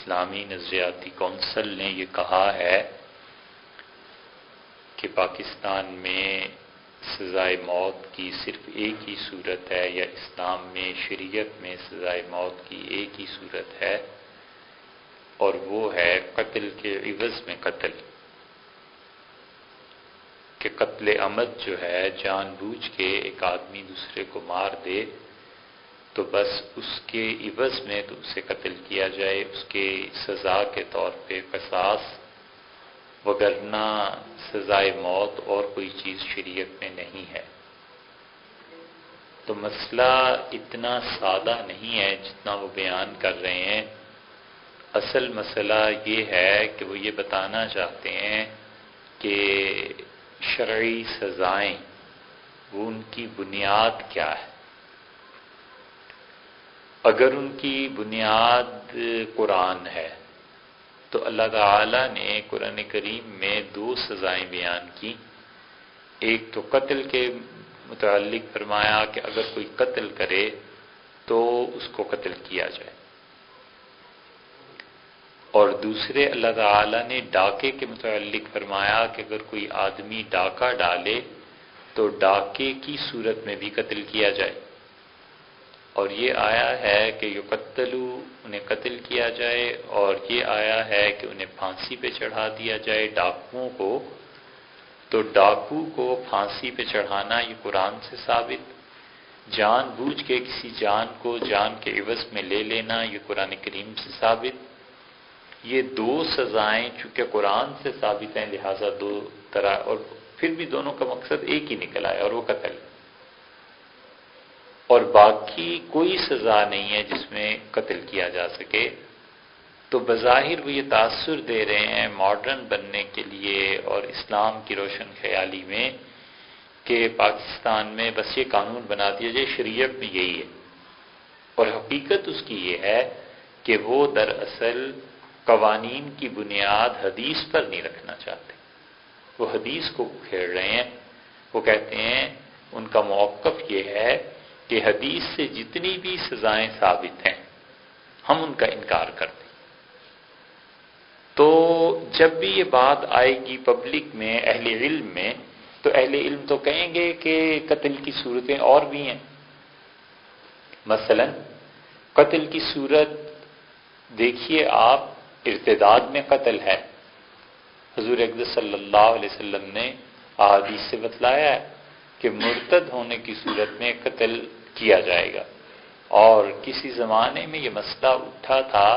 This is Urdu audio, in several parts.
اسلامی نظریاتی کونسل نے یہ کہا ہے کہ پاکستان میں سزائے موت کی صرف ایک ہی صورت ہے، یا اسلام میں شریعت میں سزائے موت کی ایک ہی صورت ہے، اور وہ ہے قتل کے عوض میں قتل، کہ قتل عمد جو ہے جان بوجھ کے ایک آدمی دوسرے کو مار دے تو بس اس کے عوض میں تو اسے قتل کیا جائے، اس کے سزا کے طور پہ قصاص، وگرنہ سزائے موت اور کوئی چیز شریعت میں نہیں ہے۔ تو مسئلہ اتنا سادہ نہیں ہے جتنا وہ بیان کر رہے ہیں۔ اصل مسئلہ یہ ہے کہ وہ یہ بتانا چاہتے ہیں کہ شرعی سزائیں وہ ان کی بنیاد کیا ہے۔ اگر ان کی بنیاد قرآن ہے تو اللہ تعالی نے قرآن کریم میں 2 سزائیں بیان کی۔ ایک تو قتل کے متعلق فرمایا کہ اگر کوئی قتل کرے تو اس کو قتل کیا جائے، اور دوسرے اللہ تعالی نے ڈاکے کے متعلق فرمایا کہ اگر کوئی آدمی ڈاکہ ڈالے تو ڈاکے کی صورت میں بھی قتل کیا جائے، اور یہ آیا ہے کہ یقتلوا، انہیں قتل کیا جائے، اور یہ آیا ہے کہ انہیں پھانسی پہ چڑھا دیا جائے ڈاکوؤں کو۔ تو ڈاکو کو پھانسی پہ چڑھانا یہ قرآن سے ثابت، جان بوجھ کے کسی جان کو جان کے عوض میں لے لینا یہ قرآن کریم سے ثابت۔ یہ 2 سزائیں چونکہ قرآن سے ثابت ہیں لہٰذا 2 طرح، اور پھر بھی دونوں کا مقصد ایک ہی نکلا ہے اور وہ قتل، اور باقی کوئی سزا نہیں ہے جس میں قتل کیا جا سکے۔ تو بظاہر وہ یہ تاثر دے رہے ہیں ماڈرن بننے کے لیے اور اسلام کی روشن خیالی میں کہ پاکستان میں بس یہ قانون بنا دیا جائے، شریعت میں یہی ہے، اور حقیقت اس کی یہ ہے کہ وہ دراصل قوانین کی بنیاد حدیث پر نہیں رکھنا چاہتے، وہ حدیث کو کھیڑ رہے ہیں۔ وہ کہتے ہیں ان کا موقف یہ ہے کہ حدیث سے جتنی بھی سزائیں ثابت ہیں ہم ان کا انکار کرتے ہیں۔ تو جب بھی یہ بات آئے گی پبلک میں، اہل علم میں، تو اہل علم تو کہیں گے کہ قتل کی صورتیں اور بھی ہیں۔ مثلا قتل کی صورت دیکھیے آپ، ارتداد میں قتل ہے، حضور اقدس صلی اللہ علیہ وسلم نے احادیث سے بتلایا ہے کہ مرتد ہونے کی صورت میں قتل کیا جائے گا، اور کسی زمانے میں یہ مسئلہ اٹھا تھا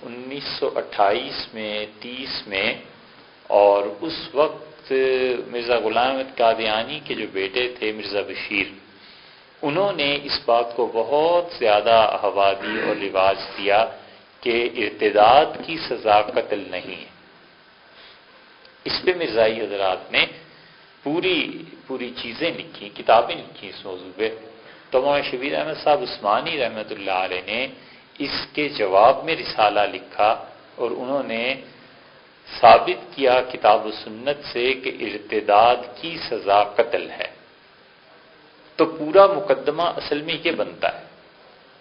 1928 میں 30 میں، اور اس وقت مرزا غلام احمد قادیانی کے جو بیٹے تھے مرزا بشیر، انہوں نے اس بات کو بہت زیادہ ہوا دی اور رواج دیا کہ ارتداد کی سزا قتل نہیں ہے۔ اس پہ مرزائی حضرات نے پوری چیزیں لکھی، کتابیں لکھی اس موضوع پہ۔ تو مولانا شبیر احمد صاحب عثمانی رحمۃ اللہ علیہ نے اس کے جواب میں رسالہ لکھا، اور انہوں نے ثابت کیا کتاب و سنت سے کہ ارتداد کی سزا قتل ہے۔ تو پورا مقدمہ اصل میں یہ بنتا ہے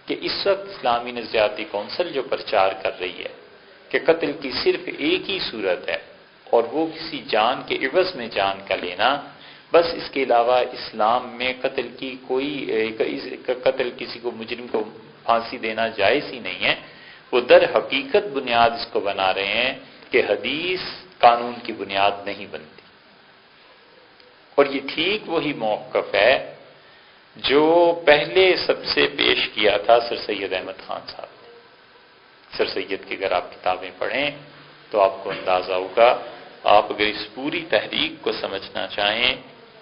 کہ اس وقت اسلامی نظریاتی کونسل جو پرچار کر رہی ہے کہ قتل کی صرف ایک ہی صورت ہے، اور وہ کسی جان کے عوض میں جان کا لینا، بس اس کے علاوہ اسلام میں قتل کسی کو مجرم کو پھانسی دینا جائز ہی نہیں ہے۔ وہ در حقیقت بنیاد اس کو بنا رہے ہیں کہ حدیث قانون کی بنیاد نہیں بنتی، اور یہ ٹھیک وہی موقف ہے جو پہلے سب سے پیش کیا تھا سر سید احمد خان صاحب نے۔ سر سید کی اگر آپ کتابیں پڑھیں تو آپ کو اندازہ ہوگا، آپ اگر اس پوری تحریک کو سمجھنا چاہیں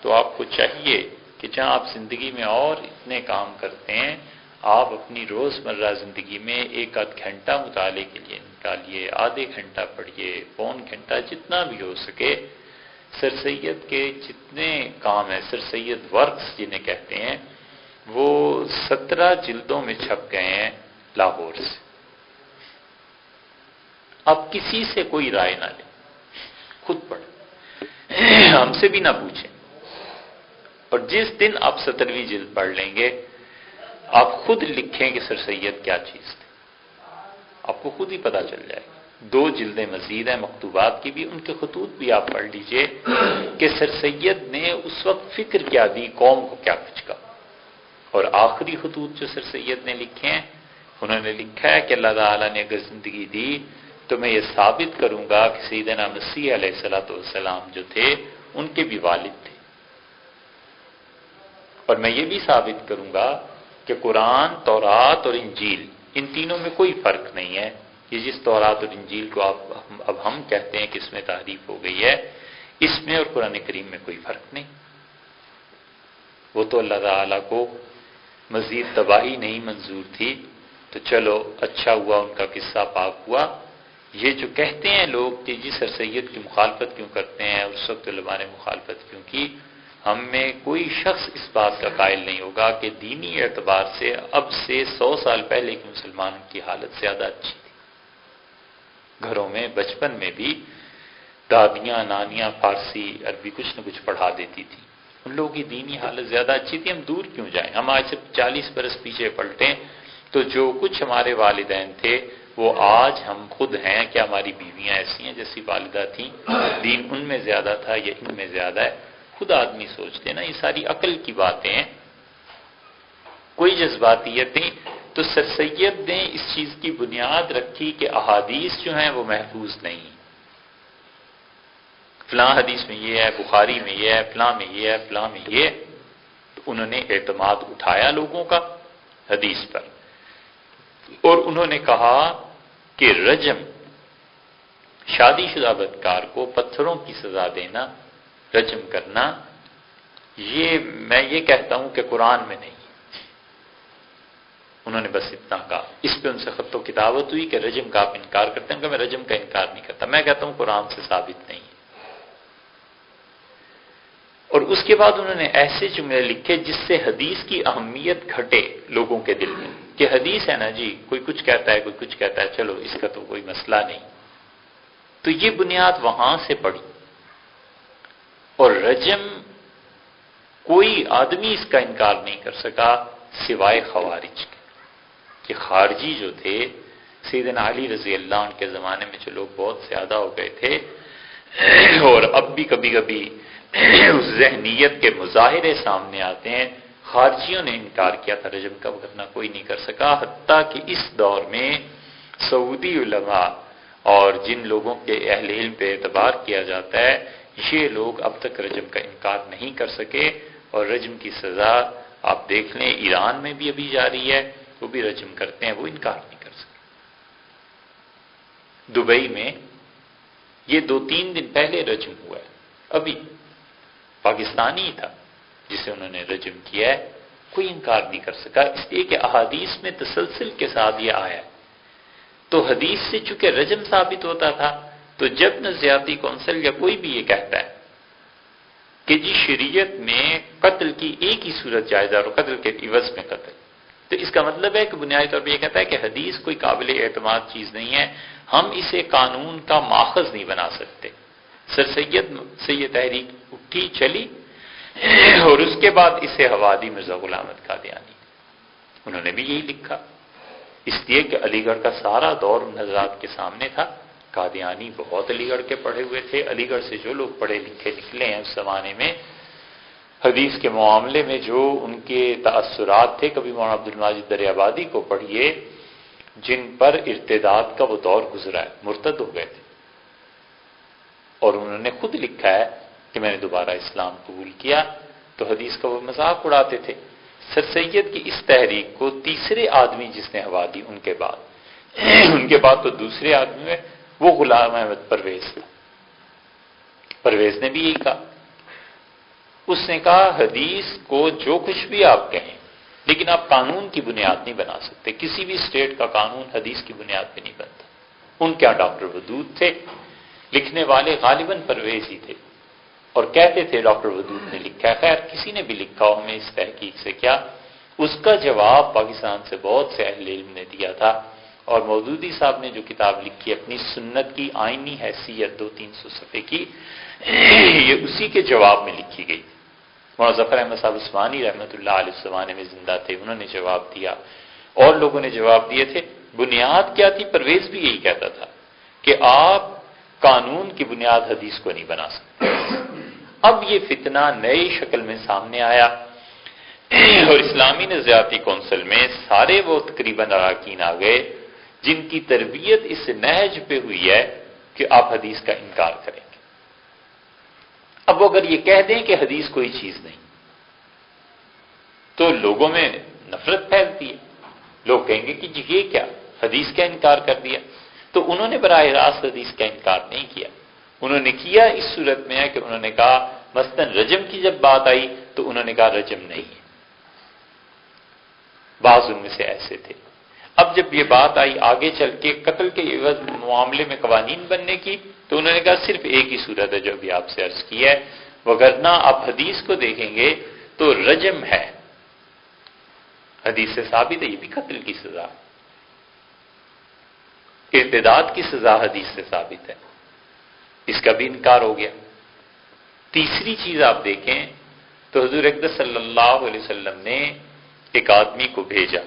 تو آپ کو چاہیے کہ جہاں آپ زندگی میں اور اتنے کام کرتے ہیں، آپ اپنی روزمرہ زندگی میں 1 آدھ گھنٹہ مطالعے کے لیے نکالیے، آدھے گھنٹہ پڑھیے، پون گھنٹہ، جتنا بھی ہو سکے۔ سر سید کے جتنے کام ہیں، سر سید ورکس جنہیں کہتے ہیں، وہ 17 جلدوں میں چھپ گئے ہیں لاہور سے۔ آپ کسی سے کوئی رائے نہ لیں، خود پڑھیں، ہم سے بھی نہ پوچھیں، اور جس دن آپ 17ویں جلد پڑھ لیں گے آپ خود لکھیں کہ سر سید کیا چیز تھی، آپ کو آپ کو خود ہی پتہ چل جائے گا. 2 جلدیں مزید ہیں مکتوبات کی بھی، ان کے خطوط بھی آپ پڑھ لیجئے کہ سر سید نے اس وقت فکر کیا دی، قوم کو کیا کچھ کہا. اور آخری خطوط جو سر سید نے لکھے ہیں، انہوں نے لکھا ہے کہ اللہ تعالیٰ نے اگر زندگی دی تو میں یہ ثابت کروں گا کہ سیدنا مسیح علیہ السلام جو تھے ان کے بھی والد تھے، اور میں یہ بھی ثابت کروں گا کہ قرآن، تورات اور انجیل ان تینوں میں کوئی فرق نہیں ہے. یہ جس تورات اور انجیل کو اب ہم کہتے ہیں کہ اس میں تحریف ہو گئی ہے، اس میں اور قرآن کریم میں کوئی فرق نہیں. وہ تو اللہ تعالیٰ کو مزید تباہی نہیں منظور تھی، تو چلو اچھا ہوا ان کا قصہ پاک ہوا. یہ جو کہتے ہیں لوگ کہ جی سر سید کی مخالفت کیوں کرتے ہیں، اس وقت علماء نے مخالفت کیوں کی، ہم میں کوئی شخص اس بات کا قائل نہیں ہوگا کہ دینی اعتبار سے اب سے 100 سال پہلے کے مسلمانوں کی حالت زیادہ اچھی تھی. گھروں میں بچپن میں بھی دادیاں نانیاں فارسی عربی کچھ نہ کچھ پڑھا دیتی تھی. ان لوگوں کی دینی حالت زیادہ اچھی تھی. ہم دور کیوں جائیں، ہم آج سے 40 برس پیچھے پلٹیں تو جو کچھ ہمارے والدین تھے وہ آج ہم خود ہیں. کہ ہماری بیویاں ایسی ہیں جیسی والدہ تھیں، دین ان میں زیادہ تھا یا ان میں زیادہ ہے، خود آدمی سوچتے نا. یہ ساری عقل کی باتیں ہیں، کوئی جذباتیت نہیں. تو سر سید نے اس چیز کی بنیاد رکھی کہ احادیث جو ہیں وہ محفوظ نہیں، فلاں حدیث میں یہ ہے، بخاری میں یہ ہے، فلاں میں یہ ہے، فلاں میں یہ ہے. تو انہوں نے اعتماد اٹھایا لوگوں کا حدیث پر، اور انہوں نے کہا کہ رجم، شادی شدہ بدکار کو پتھروں کی سزا دینا، رجم کرنا، یہ میں یہ کہتا ہوں کہ قرآن میں نہیں. انہوں نے بس اتنا کہا. اس پہ ان سے خط و کتابت ہوئی کہ رجم کا آپ انکار کرتے ہیں. کہ میں رجم کا انکار نہیں کرتا، میں کہتا ہوں قرآن سے ثابت نہیں ہے. اور اس کے بعد انہوں نے ایسے جملے لکھے جس سے حدیث کی اہمیت گھٹے لوگوں کے دل میں، کہ حدیث ہے نا جی، کوئی کچھ کہتا ہے کوئی کچھ کہتا ہے، چلو اس کا تو کوئی مسئلہ نہیں. تو یہ بنیاد وہاں سے پڑی. اور رجم کوئی آدمی اس کا انکار نہیں کر سکا سوائے خوارج کے، کہ خارجی جو تھے سیدنا علی رضی اللہ عنہ کے زمانے میں جو لوگ بہت زیادہ ہو گئے تھے، اور اب بھی کبھی کبھی اس ذہنیت کے مظاہرے سامنے آتے ہیں. خارجیوں نے انکار کیا تھا رجم کا، ورنہ کوئی نہیں کر سکا. حتیٰ کہ اس دور میں سعودی علماء اور جن لوگوں کے اہل علم پہ اعتبار کیا جاتا ہے، یہ لوگ اب تک رجم کا انکار نہیں کر سکے. اور رجم کی سزا آپ دیکھ لیں ایران میں بھی ابھی جاری ہے، وہ بھی رجم کرتے ہیں، وہ انکار نہیں کر سکے. دبئی میں یہ 2-3 دن پہلے رجم ہوا ہے، ابھی پاکستانی تھا جسے انہوں نے رجم کیا ہے، کوئی انکار نہیں کر سکا. اس لیے کہ احادیث میں تسلسل کے ساتھ یہ آیا ہے. تو حدیث سے چونکہ رجم ثابت ہوتا تھا، تو جب نظریاتی کونسل یا کوئی بھی یہ کہتا ہے کہ جی شریعت میں قتل کی ایک ہی صورت جائز ہے اور قتل کے عوض میں قتل، تو اس کا مطلب ہے کہ بنیادی طور پہ یہ کہتا ہے کہ حدیث کوئی قابل اعتماد چیز نہیں ہے، ہم اسے قانون کا ماخذ نہیں بنا سکتے. سر سید سے یہ تحریک اٹھی چلی، اور اس کے بعد اسے ہوا دی مرزا غلام احمد قادیانی. انہوں نے بھی یہی لکھا، اس لیے کہ علی گڑھ کا سارا دور ان حضرات کے سامنے تھا. قادیانی بہت علی گڑھ کے پڑھے ہوئے تھے. علی گڑھ سے جو لوگ پڑھے لکھے نکلے ہیں اس زمانے میں، حدیث کے معاملے میں جو ان کے تاثرات تھے، کبھی مولانا عبدالمجید دریابادی کو پڑھیے جن پر ارتداد کا وہ دور گزرا ہے، مرتد ہو گئے تھے. اور انہوں نے خود لکھا ہے کہ میں نے دوبارہ اسلام قبول کیا. تو حدیث کا وہ مذاق اڑاتے تھے. سر سید کی اس تحریک کو تیسرے آدمی جس نے ہوا دی ان کے بعد تو دوسرے آدمی میں وہ غلام احمد پرویز تھا. پرویز نے بھی یہی کہا. اس نے کہا حدیث کو جو کچھ بھی آپ کہیں، لیکن آپ قانون کی بنیاد نہیں بنا سکتے. کسی بھی اسٹیٹ کا قانون حدیث کی بنیاد پہ نہیں بنتا. ان کے یہاں ڈاکٹر ودود تھے، لکھنے والے غالباً پرویز ہی تھے، اور کہتے تھے ڈاکٹر ودود نے لکھا ہے. خیر کسی نے بھی لکھا ہو، ہمیں اس تحقیق سے کیا. اس کا جواب پاکستان سے بہت سے اہل علم نے دیا تھا. اور مودودی صاحب نے جو کتاب لکھی اپنی سنت کی آئینی حیثیت 200-300 صفحے کی، یہ اسی کے جواب میں لکھی گئی. مولانا ظفر احمد صاحب عثمانی رحمۃ اللہ علیہ اس زمانے میں زندہ تھے، انہوں نے جواب دیا، اور لوگوں نے جواب دیے تھے. بنیاد کیا تھی؟ پرویز بھی یہی کہتا تھا کہ آپ قانون کی بنیاد حدیث کو نہیں بنا سکتے۔ اب یہ فتنہ نئی شکل میں سامنے آیا اور اسلامی نظریاتی کونسل میں سارے وہ تقریباً اراکین آ گئے جن کی تربیت اس نہج پہ ہوئی ہے کہ آپ حدیث کا انکار کریں گے۔ اب وہ اگر یہ کہہ دیں کہ حدیث کوئی چیز نہیں تو لوگوں میں نفرت پھیلتی ہے، لوگ کہیں گے کہ جی یہ کیا، حدیث کا انکار کر دیا۔ تو انہوں نے براہ راست حدیث کا انکار نہیں کیا، انہوں نے کیا اس صورت میں ہے کہ انہوں نے کہا مثلا رجم کی جب بات آئی تو انہوں نے کہا رجم نہیں ہے، بعض ان میں سے ایسے تھے۔ اب جب یہ بات آئی آگے چل کے قتل کے عوض معاملے میں قوانین بننے کی تو انہوں نے کہا صرف ایک ہی صورت ہے جو ابھی آپ سے عرض کی ہے، وگرنہ آپ حدیث کو دیکھیں گے تو رجم ہے، حدیث سے ثابت ہے، یہ بھی قتل کی سزا، ارتداد کی سزا حدیث سے ثابت ہے، اس کا بھی انکار ہو گیا۔ تیسری چیز آپ دیکھیں تو حضور اقدس صلی اللہ علیہ وسلم نے ایک آدمی کو بھیجا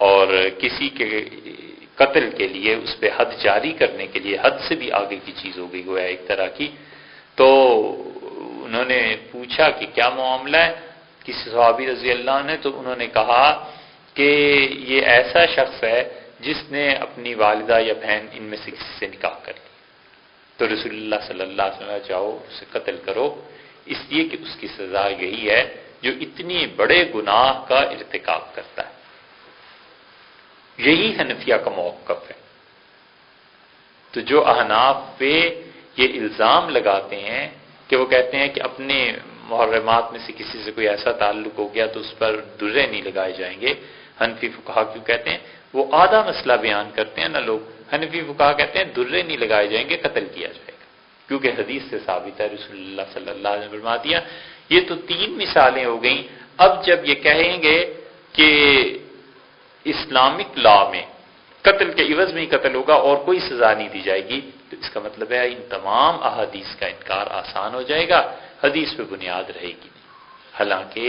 اور کسی کے قتل کے لیے اس پہ حد جاری کرنے کے لیے، حد سے بھی آگے کی چیز ہو گئی گویا ایک طرح کی، تو انہوں نے پوچھا کہ کیا معاملہ ہے کسی صحابی رضی اللہ عنہ نے، تو انہوں نے کہا کہ یہ ایسا شخص ہے جس نے اپنی والدہ یا بہن ان میں سے کسی سے نکاح کر لی، تو رسول اللہ صلی اللہ علیہ وسلم جاؤ اسے قتل کرو، اس لیے کہ اس کی سزا یہی ہے جو اتنی بڑے گناہ کا ارتکاب کرتا ہے۔ یہی حنفیہ کا موقف ہے۔ تو جو احناف پہ یہ الزام لگاتے ہیں کہ وہ کہتے ہیں کہ اپنے محرمات میں سے کسی سے کوئی ایسا تعلق ہو گیا تو اس پر درے نہیں لگائے جائیں گے، حنفی فقہا کیوں کہتے ہیں؟ وہ آدھا مسئلہ بیان کرتے ہیں نا لوگ، حنفی فقہا کہتے ہیں درے نہیں لگائے جائیں گے، قتل کیا جائے گا، کیونکہ حدیث سے ثابت ہے، رسول اللہ صلی اللہ علیہ وسلم نے فرما دیا۔ یہ تو 3 مثالیں ہو گئیں۔ اب جب یہ کہیں گے کہ اسلامک لا میں قتل کے عوض میں ہی قتل ہوگا اور کوئی سزا نہیں دی جائے گی، تو اس کا مطلب ہے ان تمام احادیث کا انکار آسان ہو جائے گا، حدیث پہ بنیاد رہے گی نہیں۔ حالانکہ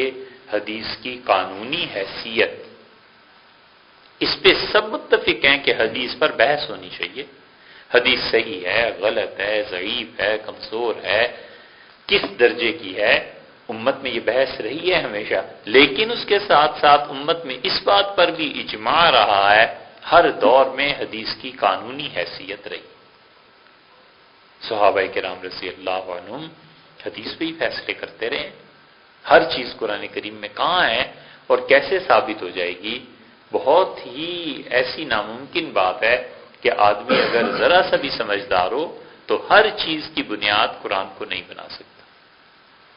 حدیث کی قانونی حیثیت، اس پہ سب متفق ہیں کہ حدیث پر بحث ہونی چاہیے، حدیث صحیح ہے، غلط ہے، ضعیف ہے، کمزور ہے، کس درجے کی ہے، امت میں یہ بحث رہی ہے ہمیشہ، لیکن اس کے ساتھ ساتھ امت میں اس بات پر بھی اجماع رہا ہے، ہر دور میں حدیث کی قانونی حیثیت رہی۔ صحابہ کرام رضی اللہ عنہم حدیث پہ ہی فیصلے کرتے رہے، ہر چیز قرآن کریم میں کہاں ہے اور کیسے ثابت ہو جائے گی، بہت ہی ایسی ناممکن بات ہے کہ آدمی اگر ذرا سا بھی سمجھدار ہو تو ہر چیز کی بنیاد قرآن کو نہیں بنا سکتا۔